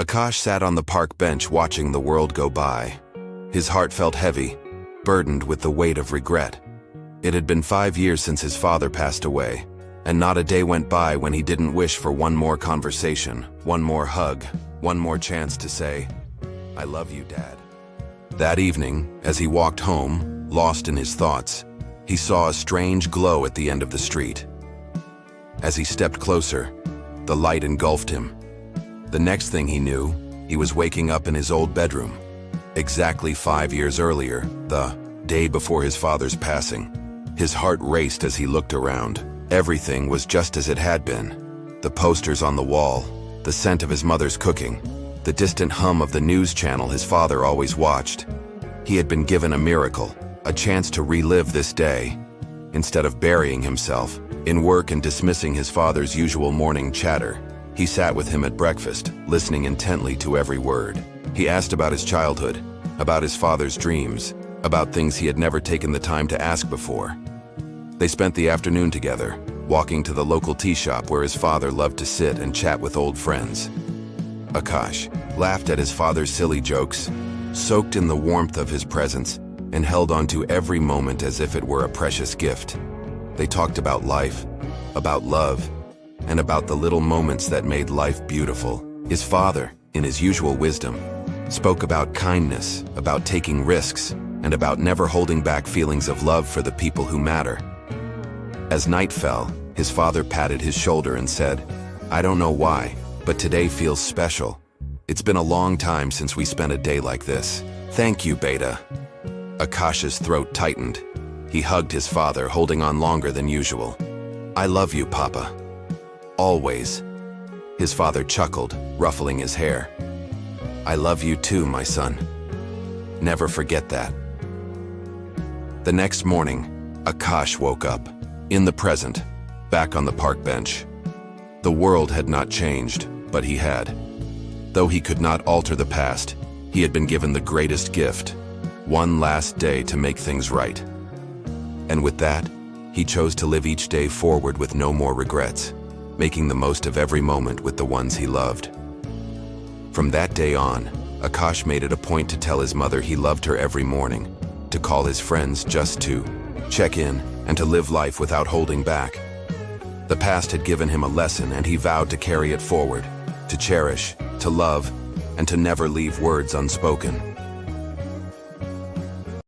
Akash sat on the park bench watching the world go by. His heart felt heavy, burdened with the weight of regret. It had been 5 years since his father passed away, and not a day went by when he didn't wish for one more conversation, one more hug, one more chance to say, "I love you, Dad." That evening, as he walked home, lost in his thoughts, he saw a strange glow at the end of the street. As he stepped closer, the light engulfed him. The next thing he knew, he was waking up in his old bedroom. Exactly 5 years earlier, the day before his father's passing. His heart raced as he looked around. Everything was just as it had been. The posters on the wall, the scent of his mother's cooking, the distant hum of the news channel his father always watched. He had been given a miracle, a chance to relive this day. Instead of burying himself in work and dismissing his father's usual morning chatter, he sat with him at breakfast, listening intently to every word. He asked about his childhood, about his father's dreams, about things he had never taken the time to ask before. They spent the afternoon together, walking to the local tea shop where his father loved to sit and chat with old friends. Akash laughed at his father's silly jokes, soaked in the warmth of his presence, and held on to every moment as if it were a precious gift. They talked about life, about love, and about the little moments that made life beautiful. His father, in his usual wisdom, spoke about kindness, about taking risks, and about never holding back feelings of love for the people who matter. As night fell, his father patted his shoulder and said, "I don't know why, but today feels special. It's been a long time since we spent a day like this. Thank you, Beta." Akash's throat tightened. He hugged his father, holding on longer than usual. "I love you, Papa. Always." His father chuckled, ruffling his hair. "I love you too, my son. Never forget that." The next morning, Akash woke up, in the present, back on the park bench. The world had not changed, but he had. Though he could not alter the past, he had been given the greatest gift, one last day to make things right. And with that, he chose to live each day forward with no more regrets, making the most of every moment with the ones he loved. From that day on, Akash made it a point to tell his mother he loved her every morning, to call his friends just to check in, and to live life without holding back. The past had given him a lesson, and he vowed to carry it forward, to cherish, to love, and to never leave words unspoken.